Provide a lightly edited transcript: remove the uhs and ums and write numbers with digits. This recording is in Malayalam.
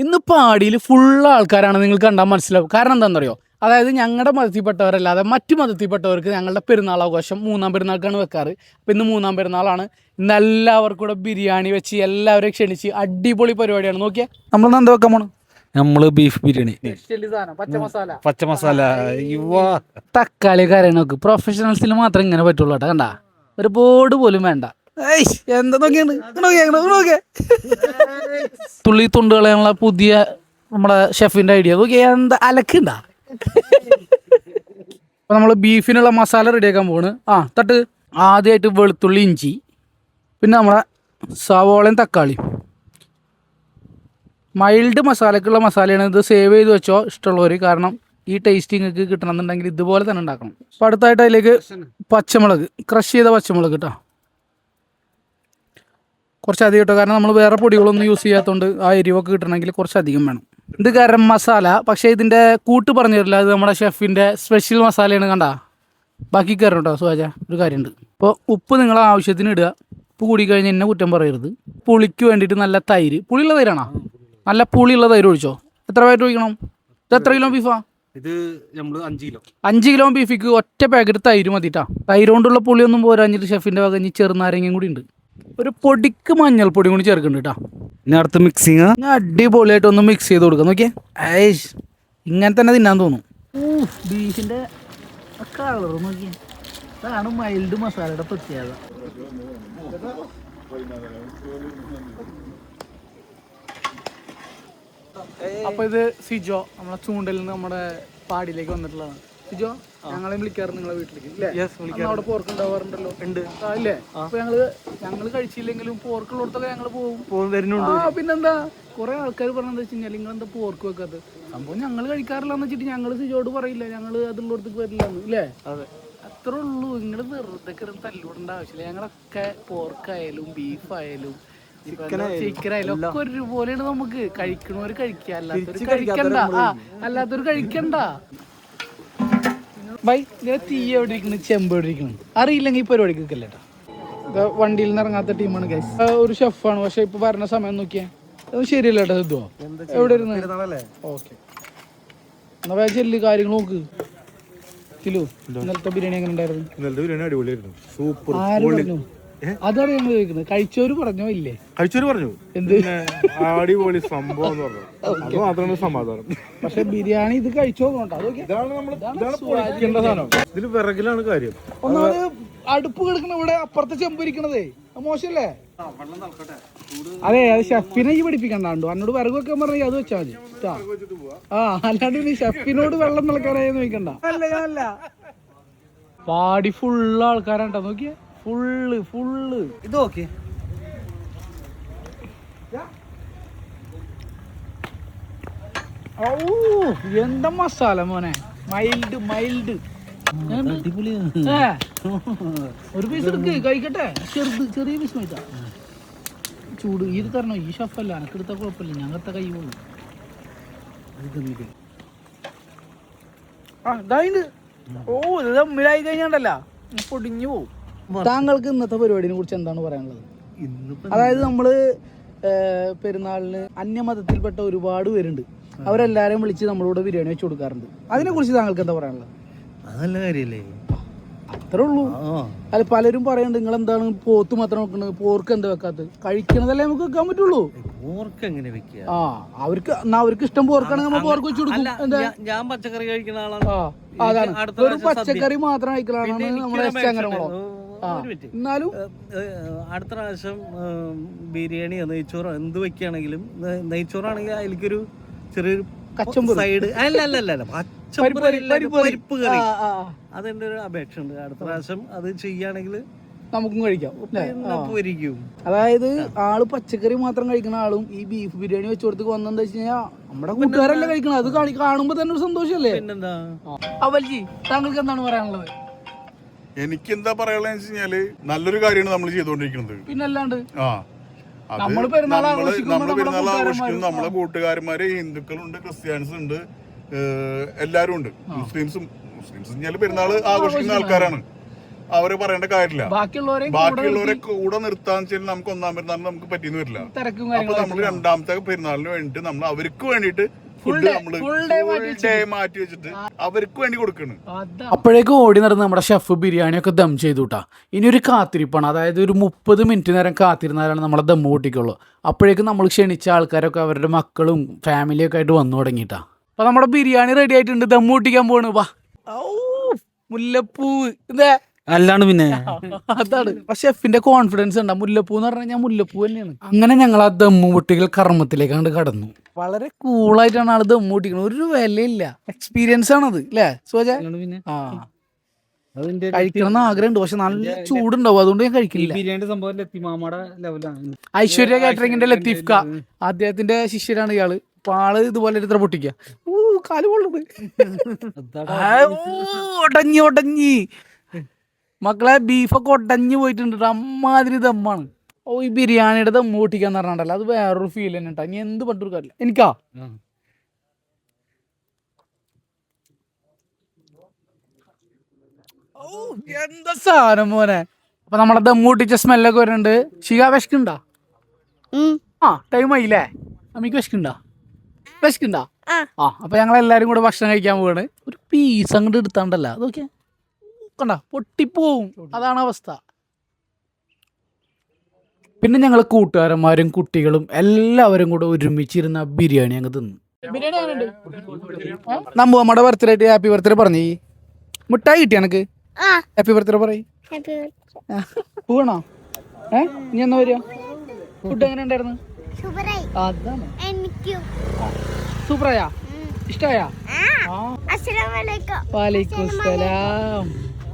ഇന്ന് പാടിയിൽ ഫുൾ ആൾക്കാരാണ് നിങ്ങൾക്ക് കണ്ടാൽ മനസ്സിലാവും. കാരണം എന്താണെന്നറിയോ? അതായത് ഞങ്ങളുടെ മതത്തിൽപ്പെട്ടവരല്ലാതെ മറ്റു മതത്തിൽപ്പെട്ടവർക്ക് ഞങ്ങളുടെ പെരുന്നാൾ ആഘോഷം മൂന്നാം പെരുന്നാൾക്കാണ് വെക്കാറ്. അപ്പം ഇന്ന് മൂന്നാം പെരുന്നാളാണ്. ഇന്ന് എല്ലാവർക്കും കൂടെ ബിരിയാണി വെച്ച് എല്ലാവരെയും ക്ഷണിച്ച് അടിപൊളി പരിപാടിയാണ്. നോക്കിയാൽ നമ്മൾ എന്താ വെക്കാൻ പോണ്? നമ്മള് ബീഫ് ബിരിയാണി, പച്ച മസാല, തക്കാളി കറി നോക്ക്. പ്രൊഫഷണൽസിൽ മാത്രം ഇങ്ങനെ പറ്റുള്ളൂ കേട്ടോ. കണ്ട ഒരു ബോർഡ് പോലും വേണ്ട. എന്താ നോക്കിയാണ് തുള്ളി തുണ്ടുകളെയുള്ള പുതിയ നമ്മുടെ ഷെഫിന്റെ ഐഡിയ നോക്കിയാ. എന്താ അലക്കുണ്ടാ? അപ്പൊ നമ്മള് ബീഫിനുള്ള മസാല റെഡിയാക്കാൻ പോണ്. തട്ട്. ആദ്യമായിട്ട് വെളുത്തുള്ളി, ഇഞ്ചി, പിന്നെ നമ്മളെ സവോളയും തക്കാളിയും. മൈൽഡ് മസാലക്കുള്ള മസാലയാണ് ഇത്. സേവ് ചെയ്ത് വെച്ചോ ഇഷ്ടമുള്ളവർ. കാരണം ഈ ടേസ്റ്റ് നിങ്ങൾക്ക് കിട്ടണമെന്നുണ്ടെങ്കിൽ ഇതുപോലെ തന്നെ ഉണ്ടാക്കണം. അപ്പം അടുത്തായിട്ട് അതിലേക്ക് പച്ചമുളക്, ക്രഷ് ചെയ്ത പച്ചമുളക് കേട്ടോ, കുറച്ചധികം കേട്ടോ. കാരണം നമ്മൾ വേറെ പൊടികളൊന്നും യൂസ് ചെയ്യാത്തതുകൊണ്ട് ആ എരിവൊക്കെ കിട്ടണമെങ്കിൽ കുറച്ചധികം വേണം. ഇത് ഗരം മസാല, പക്ഷേ ഇതിൻ്റെ കൂട്ട് പറഞ്ഞു തരില്ല. ഇത് നമ്മുടെ ഷെഫിൻ്റെ സ്പെഷ്യൽ മസാലയാണ്. കണ്ട ബാക്കി കയറും കേട്ടോ. സുഹാജ, ഒരു കാര്യമുണ്ട്. ഇപ്പോൾ ഉപ്പ് നിങ്ങളെ ആവശ്യത്തിന് ഇടുക. ഉപ്പ് കൂടിക്കഴിഞ്ഞാൽ എന്നെ കുറ്റം പറയരുത്. പുളിക്ക് വേണ്ടിയിട്ട് നല്ല തൈര്, പുളിയുള്ള തൈരാണോ? നല്ല പുളിയുള്ള തൈര് ഒഴിച്ചോ. എത്ര പാക്കറ്റ് ഒഴിക്കണം? ഇത് എത്ര കിലോ ബീഫാ? ഇത് നമ്മൾ 5 കിലോ ബീഫിക്ക് ഒറ്റ പാക്കറ്റ് തൈര് മതിട്ടാ. തൈര് കൊണ്ടുള്ള പുളിയൊന്നും പോരാഞ്ഞിട്ട് ഷെഫിൻ്റെ വക ഇനി ചെറുനാരങ്ങയും കൂടി ഉണ്ട്. ഒരു പൊടിക്ക് മഞ്ഞൾപ്പൊടി കൂടി ചേർക്കുന്നുണ്ട് കേട്ടോ. ഇനി അടുത്ത മിക്സിങ് അടിപൊളിയായിട്ട് ഒന്ന് മിക്സ് ചെയ്ത് കൊടുക്കാം. നോക്കിയേ, ഇങ്ങനെ തന്നെ തിന്നാൻ തോന്നും. ബീഫിൻ്റെ കളർ നോക്കിയേ. അതാണ് മൈൽഡ് മസാലയുടെ പ്രത്യേകത. അപ്പൊ ഇത് സിജോ നമ്മളെ ചൂണ്ടലിൽ നിന്ന് നമ്മുടെ പാടിയിലേക്ക് വന്നിട്ടുള്ളതാണ്. സിജോ, ഞങ്ങളെ വിളിക്കാറ് നിങ്ങളെ വീട്ടിലേക്ക് അവിടെ പോർക്ക് ഉണ്ടാവാറുണ്ടല്ലോ? ഉണ്ട് അല്ലേ? അപ്പൊ ഞങ്ങള് കഴിച്ചില്ലെങ്കിലും പോർക്കുള്ളിടത്തൊക്കെ ഞങ്ങള് പോകും വരുന്നുണ്ട്. പിന്നെന്താ, കുറെ ആൾക്കാർ പറഞ്ഞെന്താ വെച്ച് കഴിഞ്ഞാൽ നിങ്ങളെന്താ പോർക്ക് വെക്കാത്തത്? സംഭവം ഞങ്ങൾ കഴിക്കാറില്ലാന്ന് വെച്ചിട്ട് ഞങ്ങള് സിജോട് പറയില്ല ഞങ്ങള് അതുള്ളിടത്തേക്ക് വരില്ലാന്ന്. ഇല്ലേ? അത്രേ ഉള്ളൂ. നിങ്ങള് വെറുതെ കിടന്ന് തല്ലുകൂടേണ്ട ആവശ്യമില്ല. ഞങ്ങളൊക്കെ പോർക്കായാലും ബീഫായാലും ചിക്കനായാലും ഒക്കെ ഒരുപോലെയാണ്. നമുക്ക് കഴിക്കണവര് കഴിക്കുക, അല്ലാത്തവര് കഴിക്കണ്ട. അല്ലാത്തവര് കഴിക്കണ്ട. ബൈ, ഇങ്ങനെ തീ എവിടെ ഇരിക്കണം, ചെമ്പ് എവിടെ ഇരിക്കണം അറിയില്ലെങ്കിൽ ഈ പരിപാടിക്ക് നിൽക്കല്ലേട്ടാ. ഇത് വണ്ടിയിൽ നിന്ന് ഇറങ്ങാത്ത ടീമാണ് ഗൈസ്. ഒരു ഷെഫാണ്, പക്ഷെ ഇപ്പൊ പറഞ്ഞ സമയം നോക്കിയാ അത് ശരിയല്ല കേട്ടോ. സിദ്ധോ എവിടെ ഇരുന്ന്? ഓക്കെ, എന്നാ ചെല്ലു കാര്യങ്ങൾ നോക്ക്. കിലോ ഇന്നലത്തെ ബിരിയാണി എങ്ങനെ ഉണ്ടായിരുന്നു? ഇന്നലത്തെ ബിരിയാണി അടിപൊളിയായിരുന്നു, സൂപ്പർ. അതാണ് ഞങ്ങൾ ചോദിക്കുന്നത്. കഴിച്ചവര് പറഞ്ഞോ? ഇല്ലേ, കഴിച്ചവര് പറഞ്ഞു എന്ത് അടിപൊളി സംഭവം എന്ന് പറഞ്ഞു. അത് മാത്രമാണ് സമാധാനം. പക്ഷെ ബിരിയാണി ഇത് കഴിച്ചോ നോട്ടാ. ഇതില് വിറകിലാണ് കാര്യം. ഒന്നാമത് അടുപ്പ് കിടക്കണ ഇവിടെ, അപ്പുറത്തെ ചെമ്പ് ഇരിക്കണതേ മോശല്ലേ? അതെ, അത് ഷെഫിനെ ഈ പഠിപ്പിക്കണ്ടോ. എന്നോട് വിറക് വെക്കാൻ പറഞ്ഞ അത് വെച്ചാൽ മതി. അല്ലാണ്ട് നീ ഷെഫിനോട് വെള്ളം നിളക്കാനായി നോക്കണ്ട. അല്ല, പാടി ഫുള്ള് ആൾക്കാരാണ്ടോ നോക്കിയേ. ഫുള്ള് ഇത് ഓക്കെ. എന്താ മസാല മോനെ, മൈൽഡ്. ഒരു പീസ് എടുക്ക്, കഴിക്കട്ടെ. ചെറിയ പീസ് നോക്കാം. ചൂട് ഇത് തരണോ? ഈ ഷെഫല്ല, എനക്കെടുത്ത കുഴപ്പമില്ല, ഞങ്ങത്തെ കൈ പോകും. ഇത് മിലായി കഴിഞ്ഞാണ്ടല്ല പൊടിഞ്ഞു പോവും. താങ്കൾക്ക് ഇന്നത്തെ പരിപാടിനെ കുറിച്ച് എന്താണ് പറയാനുള്ളത്? അതായത് നമ്മള് പെരുന്നാളിന് അന്യമതത്തിൽപ്പെട്ട ഒരുപാട് പേരുണ്ട്. അവരെല്ലാരെയും വിളിച്ച് നമ്മളോട് ബിരിയാണി വെച്ച് കൊടുക്കാറുണ്ട്. അതിനെ കുറിച്ച് താങ്കൾക്ക് എന്താ പറയാനുള്ളത്? നല്ല കാര്യല്ലേ? അത്രേ ഉള്ളൂ. അല്ല, പലരും പറയുന്നുണ്ട് നിങ്ങൾ എന്താണ് പോത്ത് മാത്രം വെക്കുന്നത്, പോർക്ക് എന്താ വെക്കാത്തത്? കഴിക്കണതല്ലേ നമുക്ക് വെക്കാൻ പറ്റുള്ളൂ. പോർക്ക് എങ്ങനെ വെക്കുക? അവർക്ക് ഇഷ്ടം പോർക്കാണെങ്കിൽ നമ്മൾ പോർക്ക് വെച്ച് കൊടുക്കും. എന്താ, ഞാൻ പച്ചക്കറി കഴിക്കുന്ന ആളാണ്. അതാണ്, ഒരു പച്ചക്കറി മാത്രം കഴിക്കലാണ് നമ്മുടെ ചങ്ങരങ്ങളോ. എന്നാലും അടുത്ത പ്രാവശ്യം ബിരിയാണിയോ നെയ്ച്ചോറോ എന്ത് വെക്കുകയാണെങ്കിലും, നെയ്ച്ചോറാണെങ്കിൽ അതിലേക്കൊരു ചെറിയൊരു സൈഡ് പരിപ്പ് കറി, അതെന്റെ ഒരു അപേക്ഷ ഉണ്ട്. അടുത്ത പ്രാവശ്യം അത് ചെയ്യുകയാണെങ്കിൽ നമുക്കും കഴിക്കാം. പൊരിക്കും. അതായത് ആള് പച്ചക്കറി മാത്രം കഴിക്കുന്ന ആളും ഈ ബീഫ് ബിരിയാണി വെച്ച് കൊടുത്ത് വന്നെന്താ വെച്ച് കഴിഞ്ഞാൽ നമ്മുടെ കൂട്ടുകാരല്ലേ കഴിക്കണം. അത് കാണുമ്പോ തന്നെ ഒരു സന്തോഷല്ലേ? പിന്നെന്താ. അവൽജി, താങ്കൾക്ക് എന്താണ് പറയാനുള്ളത്? എനിക്ക് എന്താ പറയാനുള്ളത് വെച്ച് കഴിഞ്ഞാല് നല്ലൊരു കാര്യമാണ് നമ്മൾ ചെയ്തുകൊണ്ടിരിക്കുന്നത്. പിന്നല്ലാണ്ട് നമ്മള് പെരുന്നാൾ ആഘോഷിക്കുന്നു. നമ്മളെ കൂട്ടുകാരന്മാര് ഹിന്ദുക്കളുണ്ട്, ക്രിസ്ത്യാനിസ് ഉണ്ട്, എല്ലാരും ഉണ്ട്. മുസ്ലിംസ് പെരുന്നാൾ ആഘോഷിക്കുന്ന ആൾക്കാരാണ്. അവരെ പറയേണ്ട കാര്യമില്ല. ബാക്കിയുള്ളവരെ കൂടെ നിർത്താന്ന് വെച്ചാൽ നമുക്ക് ഒന്നാം പെരുന്നാളിന് നമുക്ക് പറ്റിയെന്ന് വരില്ല. തിരക്കും അപ്പൊ നമ്മൾ രണ്ടാമത്തെ പെരുന്നാളിന് വേണ്ടിട്ട് നമ്മൾ അവർക്ക് വേണ്ടിട്ട് ഫുഡ് നമ്മള് ഡേ മാറ്റി വെച്ചിട്ട് അവർക്ക് വേണ്ടി കൊടുക്കണ്. അപ്പോഴേക്കും ഓടി നടന്ന് നമ്മുടെ ഷെഫ് ബിരിയാണിയൊക്കെ ദം ചെയ്തുട്ടാ. ഇനി ഒരു കാത്തിരിപ്പാണ്, അതായത് ഒരു 30 മിനിറ്റ് നേരം കാത്തിരുന്നാലാണ് നമ്മളെ ദം പൊട്ടിക്കുള്ളൂ. അപ്പോഴേക്കും നമ്മൾ ക്ഷണിച്ച ആൾക്കാരൊക്കെ അവരുടെ മക്കളും ഫാമിലിയൊക്കെ ആയിട്ട് വന്നു തുടങ്ങിയിട്ടാ. അപ്പൊ നമ്മുടെ ബിരിയാണി റെഡി ആയിട്ടുണ്ട്, ദം പൊട്ടിക്കാൻ പോണ്. വാ, മുല്ലപ്പൂ ഇതേ അല്ലാണ്ട് പിന്നെ അതാണ് ഷെഫിന്റെ കോൺഫിഡൻസ് ഉണ്ടാ. മുല്ലപ്പൂ എന്ന് പറഞ്ഞാൽ ഞാൻ മുല്ലപ്പൂ തന്നെയാണ്. അങ്ങനെ ഞങ്ങൾ ആ ദമ്മു പൊട്ടിക്കൽ കർമ്മത്തിലേക്ക് അങ്ങോട്ട് കടന്നു. വളരെ കൂളായിട്ടാണ് ആള് ദമ്മു പൊട്ടിക്കുന്നത്, ഒരു വിലയില്ല. എക്സ്പീരിയൻസ് ആണത് അല്ലേ സോജ? പിന്നെ ആ കഴിക്കണം എന്ന് ആഗ്രഹമുണ്ട്, പക്ഷെ നല്ല ചൂടുണ്ടാവും, അതുകൊണ്ട് ഞാൻ കഴിക്കില്ല. ബിരിയാണി സംഭവം ലത്തിമാമയുടെ ലെവലാണ്. ഐശ്വര്യ കാറ്ററിംഗിന്റെ ലത്തീഫ് ക, അദ്ദേഹത്തിന്റെ ശിഷ്യരാണ് ഇയാള്. അപ്പൊ ആള് ഇതുപോലെ ഇത്ര പൊട്ടിക്കുക. കാല് കൊള്ളത് ഒടഞ്ഞി മക്കളെ, ബീഫൊക്കെ ഒടഞ്ഞു പോയിട്ടുണ്ട്. അമ്മാതിരി ദമ്മാണ്. ഈ ബിരിയാണിയുടെ ദമ്മ് പൊട്ടിക്കാന്ന് പറഞ്ഞാണ്ടല്ലോ, അത് വേറൊരു ഫീൽ തന്നെ ഉണ്ടാ. ഇനി എന്ത് പറ്റൊരു കാര്യമില്ല. എനിക്കാ എന്താ സാധനം മോനെ. അപ്പൊ നമ്മളെ ദമ്മ് പൊട്ടിച്ച സ്മെല്ലൊക്കെ വരുന്നുണ്ട്. ശിഖ വിശക്കുണ്ടാ? ആ ടൈം ആയില്ലേ? അമ്മക്ക് വിശക്കുണ്ടാ? അപ്പൊ ഞങ്ങൾ എല്ലാരും കൂടെ ഭക്ഷണം കഴിക്കാൻ പോവാണ്. ഒരു പീസ് അങ്ങോട്ട് എടുത്താണ്ടല്ല, അതൊക്കെ കണ്ട പൊട്ടിപ്പോവും, അതാണ് അവസ്ഥ. പിന്നെ ഞങ്ങൾ കൂട്ടുകാരന്മാരും കുട്ടികളും എല്ലാവരും കൂടെ ഒരുമിച്ചിരുന്ന ബിരിയാണി അങ്ങ് തിന്നു. നമ്മുടെ ബർത്ത്ഡേ ആയിട്ട് ഹാപ്പി ബർത്ത്ഡേ പറഞ്ഞു. മിഠായി കിട്ടി എനക്ക്? ഹാപ്പി ബർത്ത്ഡേ പറയും. പോകണോ? നീ എന്നാ വരിക? ഫുഡ് എങ്ങനെ ഉണ്ടായിരുന്നു? അതാണ് സൂപ്പറായാ? ഇഷ്ടായാ? വാലൈക്കും സലാം.